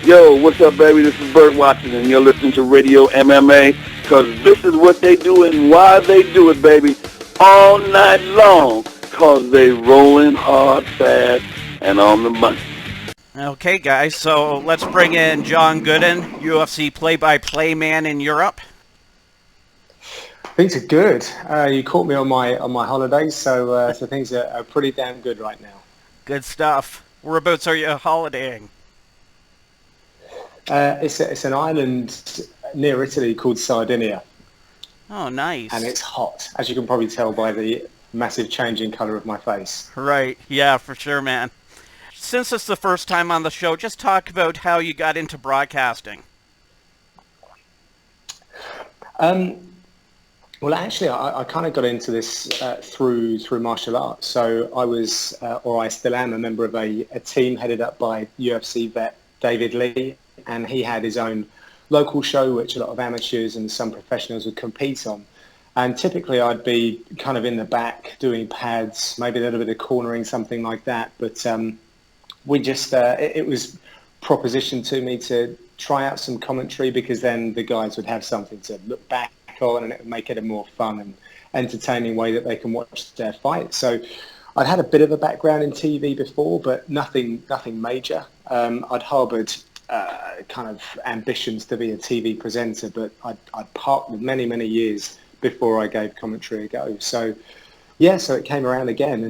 Yo, what's up, baby? This is Bert Watson, and you're listening to Radio MMA, because this is what they do and why they do it, baby, all night long, because they rolling hard, fast, and on the money. Okay, guys, so let's bring in John Gooden, UFC play-by-play man in Europe. Things are good. You caught me on my holidays, so things are pretty damn good right now. Good stuff. Whereabouts are you holidaying? It's an island near Italy called Sardinia. Oh, nice. And it's hot, as you can probably tell by the massive change in colour of my face. Right. Yeah, for sure, man. Since it's the first time on the show, just talk about how you got into broadcasting. Well, actually, I kind of got into this through martial arts. So I was, or I still am, a member of a team headed up by UFC vet David Lee, and he had his own local show, which a lot of amateurs and some professionals would compete on. And typically, I'd be kind of in the back doing pads, maybe a little bit of cornering, something like that. But we just, it was propositioned to me to try out some commentary, because then the guys would have something to look back on, and it would make it a more fun and entertaining way that they can watch their fight. So I'd had a bit of a background in TV before, but nothing major. I'd harboured kind of ambitions to be a TV presenter, but I'd parked with many years before I gave commentary a go. So yeah, so it came around again,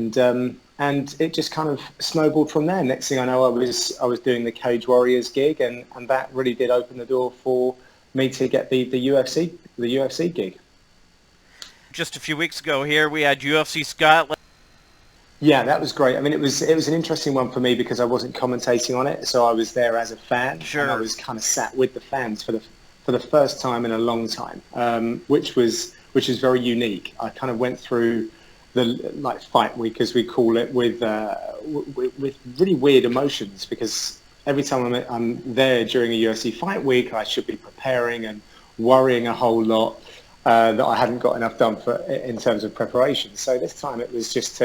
and it just kind of snowballed from there. Next thing I know, I was doing the Cage Warriors gig, and that really did open the door for me to get the UFC gig. Just a few weeks ago here, we had UFC Scotland. Yeah, that was great. I mean, it was an interesting one for me because I wasn't commentating on it, so I was there as a fan. Sure. And I was kind of sat with the fans for the first time in a long time, which is very unique. I kind of went through the fight week, as we call it, with really weird emotions, because every time I'm there during a UFC fight week, I should be preparing and worrying a whole lot that I hadn't got enough done in terms of preparation. So this time it was just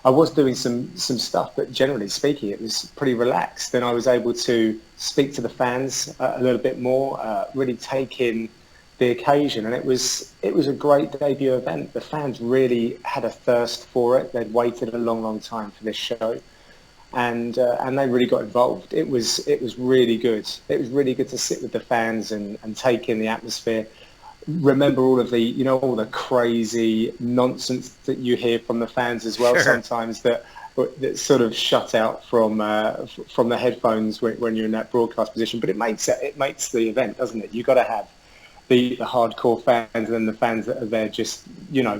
I was doing some stuff, but generally speaking, it was pretty relaxed, and I was able to speak to the fans a little bit more, really take in the occasion, and it was a great debut event. The fans really had a thirst for it. They'd waited a long time for this show, and they really got involved. It was really good. It was really good to sit with the fans and take in the atmosphere. Remember all of the all the crazy nonsense that you hear from the fans as well. Sure. Sometimes that sort of shut out from the headphones when you're in that broadcast position. But it makes the event, doesn't it? You got to have the hardcore fans, and then the fans that are there just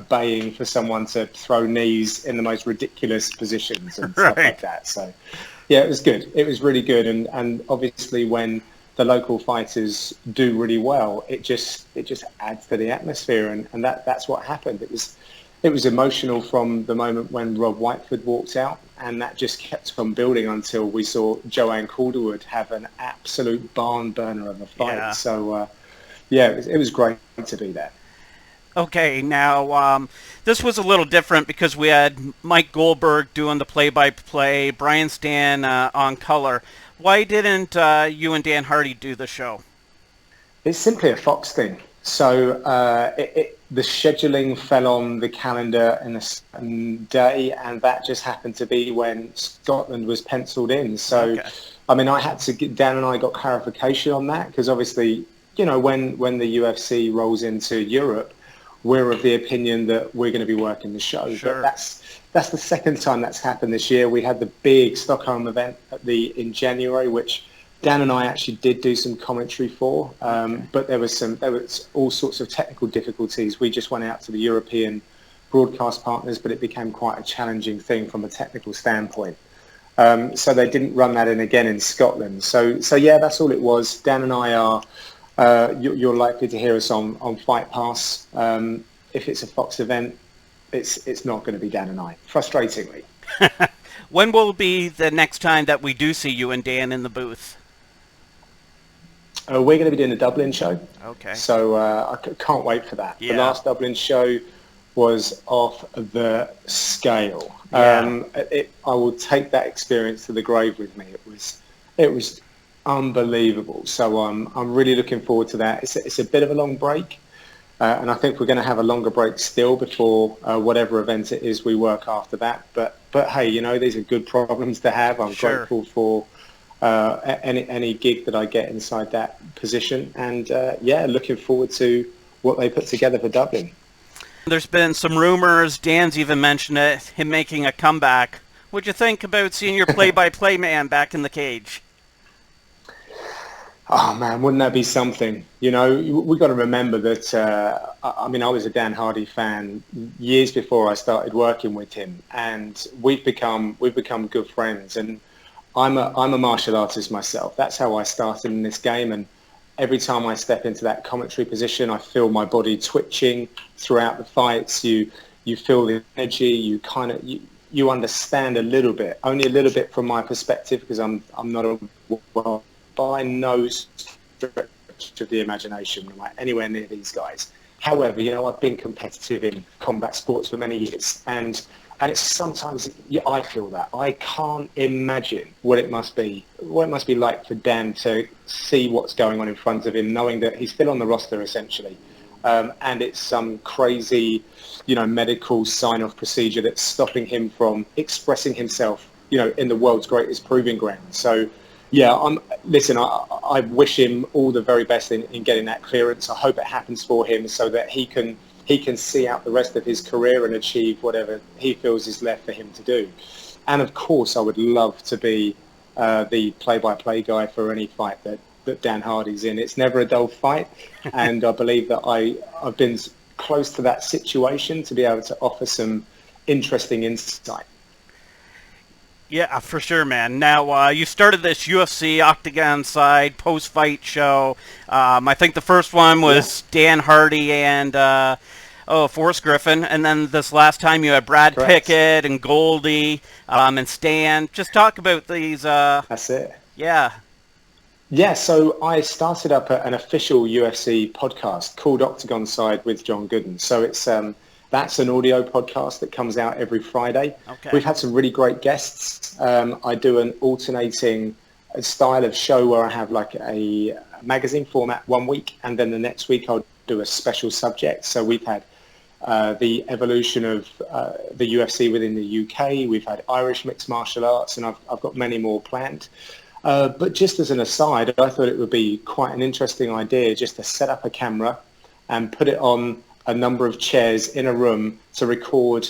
baying for someone to throw knees in the most ridiculous positions and stuff like that. So yeah, it was good. It was really good, and obviously when the local fighters do really well, it just adds to the atmosphere, and that's what happened. It was emotional from the moment when Rob Whiteford walked out, and that just kept on building until we saw Joanne Calderwood have an absolute barn burner of a fight. Yeah. So yeah, it was great to be there. Okay, now this was a little different because we had Mike Goldberg doing the play-by-play, Brian Stan on color. Why didn't you and Dan Hardy do the show? It's simply a Fox thing. So the scheduling fell on the calendar in a certain day, and that just happened to be when Scotland was penciled in. So, okay. I mean, Dan and I got clarification on that, because obviously, when the UFC rolls into Europe, we're of the opinion that we're going to be working the show. Sure. But that's the second time that's happened this year. We had the big Stockholm event in January, which Dan and I actually did do some commentary for, but there was all sorts of technical difficulties. We just went out to the European broadcast partners, but it became quite a challenging thing from a technical standpoint. So they didn't run that in again in Scotland. So yeah, that's all it was. Dan and I are. You're likely to hear us on Fight Pass. If it's a Fox event, it's not going to be Dan and I, frustratingly. When will be the next time that we do see you and Dan in the booth? We're going to be doing a Dublin show. Okay. So I can't wait for that. Yeah. The last Dublin show was off the scale. Yeah. I will take that experience to the grave with me. It was unbelievable. So I'm really looking forward to that. It's a bit of a long break, and I think we're going to have a longer break still before whatever event it is we work after that. But hey, you know, these are good problems to have. I'm Sure. grateful for any gig that I get inside that position, and yeah, looking forward to what they put together for Dublin. There's been some rumors, Dan's even mentioned it, him making a comeback. What'd you think about seeing your play-by-play man back in the cage? Oh man, wouldn't that be something? You know, we got to remember that. I mean, I was a Dan Hardy fan years before I started working with him, and we've become good friends. And I'm a martial artist myself. That's how I started in this game, and every time I step into that commentary position, I feel my body twitching throughout the fights. You feel the energy. You kind of you understand a little bit, only a little bit from my perspective, because I'm not a well by no stretch of the imagination like anywhere near these guys. However, you know, I've been competitive in combat sports for many years, and it's sometimes, yeah, I feel that. I can't imagine what it must be like for Dan to see what's going on in front of him, knowing that he's still on the roster essentially, and it's some crazy, you know, medical sign-off procedure that's stopping him from expressing himself, you know, in the world's greatest proving ground. So, yeah, I wish him all the very best in getting that clearance. I hope it happens for him so that he can see out the rest of his career and achieve whatever he feels is left for him to do. And of course, I would love to be the play-by-play guy for any fight that Dan Hardy's in. It's never a dull fight, and I believe that I've been close to that situation to be able to offer some interesting insight. Yeah, for sure, man. Now, you started this UFC Octagon side post-fight show. I think the first one was Dan Hardy and Forrest Griffin, and then this last time you had Brad Pickett and Goldie and Stan. Just talk about these. That's it. Yeah. Yeah, so I started up an official UFC podcast called Octagon Side with John Gooden. So it's that's an audio podcast that comes out every Friday. Okay. We've had some really great guests. I do an alternating style of show where I have like a magazine format one week, and then the next week I'll do a special subject. So we've had the evolution of the UFC within the UK. We've had Irish mixed martial arts, and I've got many more planned. But just as an aside, I thought it would be quite an interesting idea just to set up a camera and put it on a number of chairs in a room to record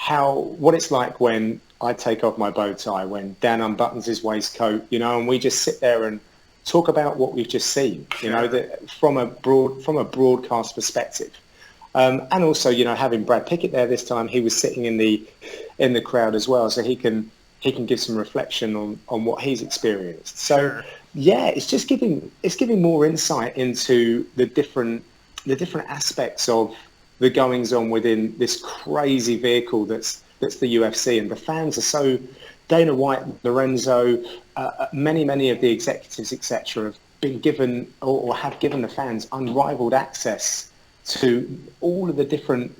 what it's like when I take off my bow tie, when Dan unbuttons his waistcoat, you know, and we just sit there and talk about what we've just seen, you know, from a broadcast perspective. And also, you know, having Brad Pickett there this time, he was sitting in the crowd as well, so he can give some reflection on what he's experienced. So yeah, it's giving more insight into the different aspects of the goings on within this crazy vehicle that's the UFC. And the fans are so, Dana White, Lorenzo, many of the executives, etc., have been given or have given the fans unrivaled access to all of the different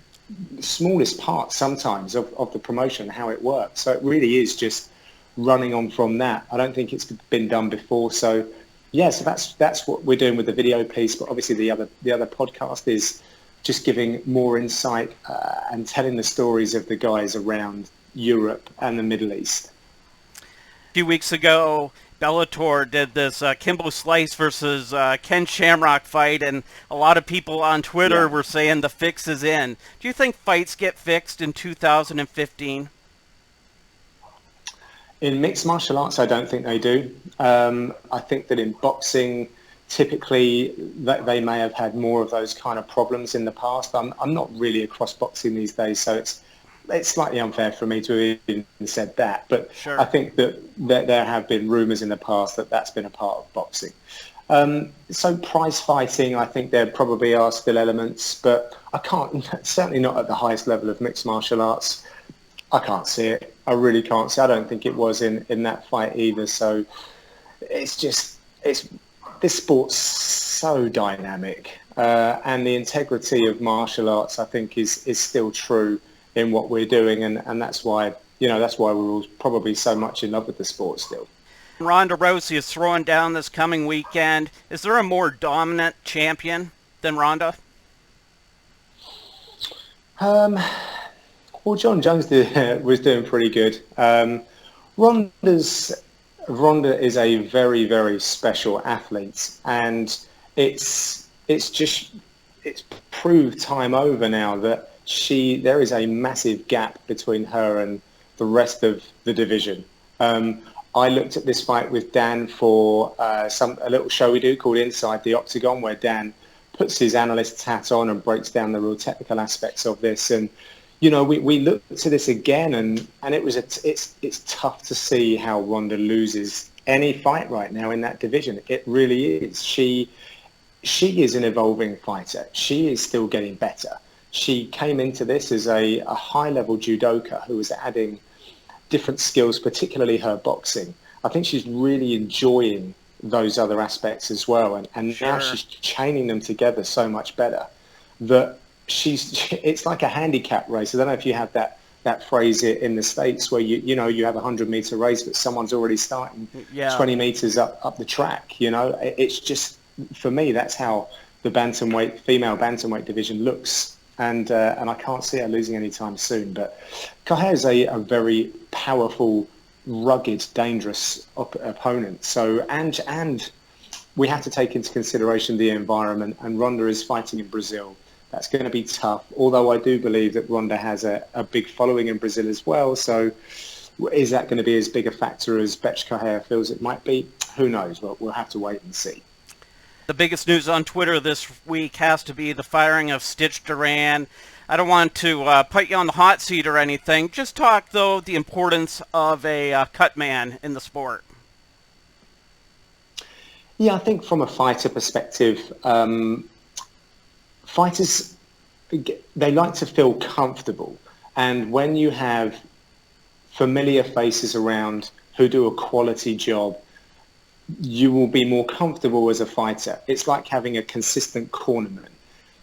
smallest parts sometimes of the promotion, how it works. So it really is just running on from that. I don't think it's been done before. So yeah, so that's what we're doing with the video piece. But obviously the other podcast is just giving more insight and telling the stories of the guys around Europe and the Middle East. A few weeks ago, Bellator did this Kimbo Slice versus Ken Shamrock fight, and a lot of people on Twitter were saying the fix is in. Do you think fights get fixed in 2015? In mixed martial arts, I don't think they do. I think that in boxing, typically they may have had more of those kind of problems in the past. I'm not really across boxing these days, so it's slightly unfair for me to have even said that. But I think that there have been rumours in the past that that's been a part of boxing. So prize fighting, I think there probably are still elements, but I can't, certainly not at the highest level of mixed martial arts. I can't see it. I really can't see it. I don't think it was in that fight either. So this sport's so dynamic, and the integrity of martial arts, I think, is still true in what we're doing, and that's why we're all probably so much in love with the sport still. Ronda Rousey is throwing down this coming weekend. Is there a more dominant champion than Ronda? Well, John Jones was doing pretty good. Ronda's Ronda is a very, very special athlete, and it's proved time over now that there is a massive gap between her and the rest of the division. I looked at this fight with Dan for a little show we do called Inside the Octagon, where Dan puts his analyst's hat on and breaks down the real technical aspects of this. And you know, we looked to this again, and it's tough to see how Ronda loses any fight right now in that division. It really is. She is an evolving fighter. She is still getting better. She came into this as a high-level judoka who was adding different skills, particularly her boxing. I think she's really enjoying those other aspects as well, and now she's chaining them together so much better that it's like a handicap race. I don't know if you have that phrase in the States where you have a 100-meter race, but someone's already starting 20 meters up the track. You know, it's just, for me, that's how the female bantamweight division looks, and I can't see her losing anytime soon. But Kaher is a very powerful, rugged, dangerous opponent. So and we have to take into consideration the environment, and Ronda is fighting in Brazil. That's going to be tough, although I do believe that Ronda has a big following in Brazil as well. So is that going to be as big a factor as Betch Kaher feels it might be? Who knows? Well, we'll have to wait and see. The biggest news on Twitter this week has to be the firing of Stitch Duran. I don't want to put you on the hot seat or anything. Just talk, though, the importance of a cut man in the sport. Yeah, I think from a fighter perspective, fighters, they like to feel comfortable. And when you have familiar faces around who do a quality job, you will be more comfortable as a fighter. It's like having a consistent cornerman.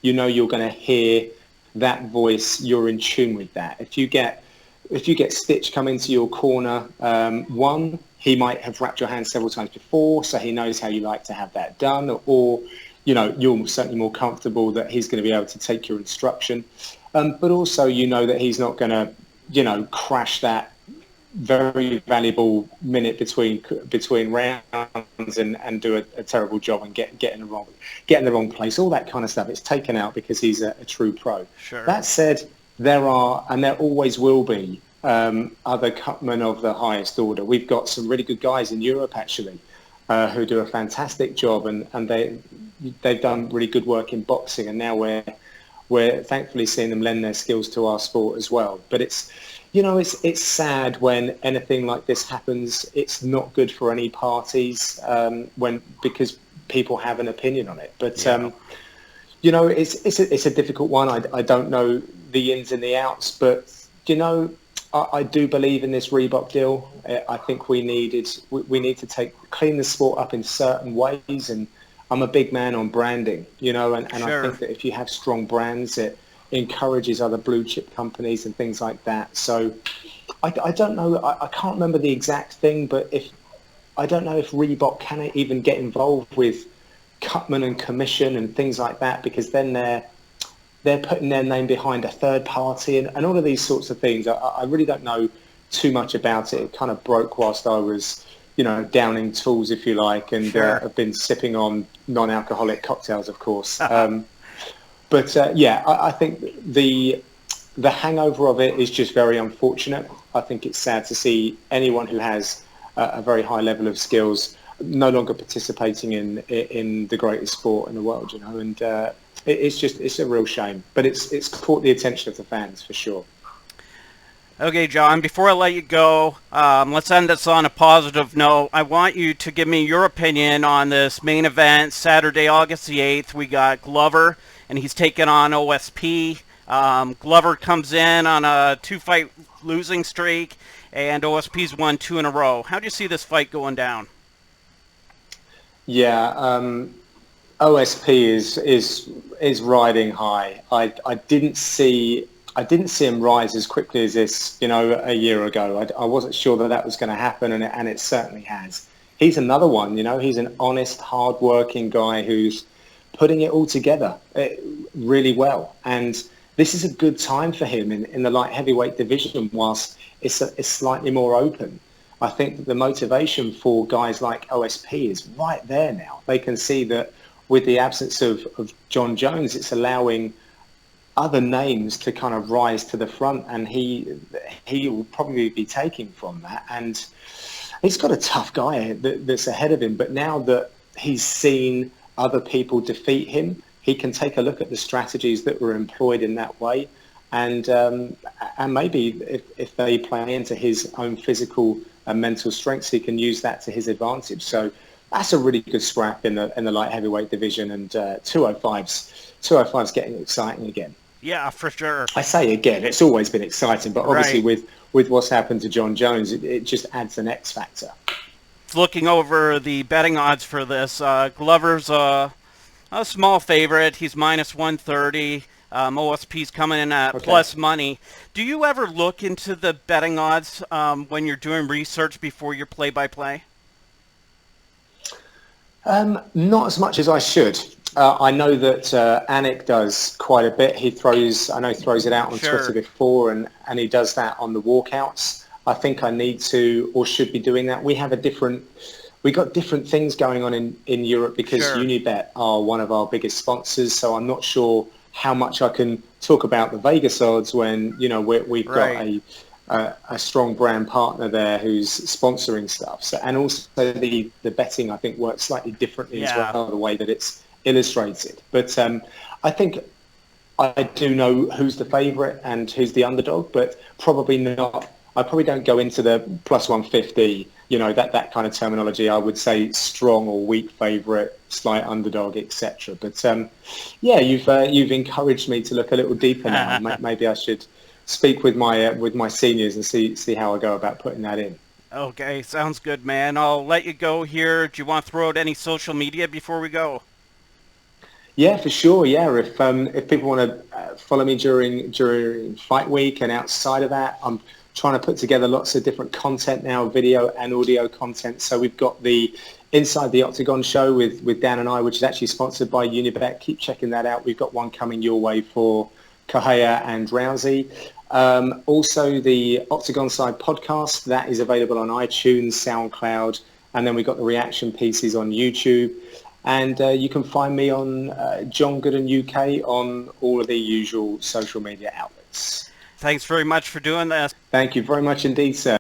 You know you're going to hear that voice, you're in tune with that. If you get Stitch come into your corner, he might have wrapped your hand several times before, so he knows how you like to have that done, or you're certainly more comfortable that he's going to be able to take your instruction. But also, you know that he's not going to, crash that very valuable minute between rounds and do a terrible job and get in the wrong place. All that kind of stuff. It's taken out because he's a true pro. Sure. That said, there are, and there always will be, other cutmen of the highest order. We've got some really good guys in Europe, actually, who do a fantastic job, and they've done really good work in boxing, and now we're thankfully seeing them lend their skills to our sport as well. But it's sad when anything like this happens. It's not good for any parties because people have an opinion on it. But it's a difficult one. I don't know the ins and the outs, but I do believe in this Reebok deal. I think we need to clean the sport up in certain ways, and I'm a big man on branding, and sure. I think that if you have strong brands, it encourages other blue chip companies and things like that. So I don't know, I can't remember the exact thing, but I don't know if Reebok can even get involved with cutman and commission and things like that, because then they're putting their name behind a third party and all of these sorts of things. I really don't know too much about it. It kind of broke whilst I was, downing tools, if you like, and sure. I've been sipping on non-alcoholic cocktails, of course. I think the hangover of it is just very unfortunate. I think it's sad to see anyone who has a very high level of skills no longer participating in the greatest sport in the world, and it's a real shame. But it's caught the attention of the fans for sure. Okay, John, before I let you go, let's end this on a positive note. I want you to give me your opinion on this main event, Saturday, August the 8th. We got Glover, and he's taking on OSP. Glover comes in on a 2-fight losing streak, and OSP's won 2 in a row. How do you see this fight going down? Yeah, OSP is riding high. I didn't see him rise as quickly as this, a year ago. I wasn't sure that was going to happen, and it certainly has. he's another one, he's an honest, hard-working guy who's putting it all together really well. And this is a good time for him in the light heavyweight division, whilst it's slightly more open. I think that the motivation for guys like OSP is right there now. They can see that with the absence of John Jones, it's allowing other names to kind of rise to the front, and he will probably be taking from that. And he's got a tough guy that's ahead of him, but now that he's seen other people defeat him, he can take a look at the strategies that were employed in that way, and maybe if they play into his own physical and mental strengths, he can use that to his advantage. So that's a really good scrap in the light heavyweight division, and 205's getting exciting again. Yeah, for sure. I say again, it's always been exciting, but obviously with what's happened to John Jones, it just adds an X factor. Looking over the betting odds for this, Glover's a small favorite. He's minus 130. OSP's coming in at plus money. Do you ever look into the betting odds when you're doing research before your play-by-play? Not as much as I should. I know that Anik does quite a bit. I know he throws it out on Twitter before, and he does that on the walkouts. I think I need to, or should be doing that. We got different things going on in Europe because Unibet are one of our biggest sponsors. So I'm not sure how much I can talk about the Vegas odds when we've got a strong brand partner there who's sponsoring stuff. So, and also the betting, I think, works slightly differently as well, the way that it's illustrated. But I think I do know who's the favourite and who's the underdog, but probably not. I probably don't go into the plus 150, that kind of terminology. I would say strong or weak favourite, slight underdog, etc. But you've encouraged me to look a little deeper now. Maybe I should speak with my seniors and see how I go about putting that in. Okay, sounds good, man. I'll let you go here. Do you want to throw out any social media before we go? Yeah, for sure. Yeah, if people want to follow me during fight week and outside of that, I'm trying to put together lots of different content now, video and audio content. So we've got the Inside the Octagon show with Dan and I, which is actually sponsored by Unibet. Keep checking that out. We've got one coming your way for Correia and Rousey. Also the Octagon Side podcast, that is available on iTunes, SoundCloud, and then we've got the reaction pieces on YouTube. And you can find me on John Gooden UK on all of the usual social media outlets. Thanks very much for doing this. Thank you very much indeed, sir.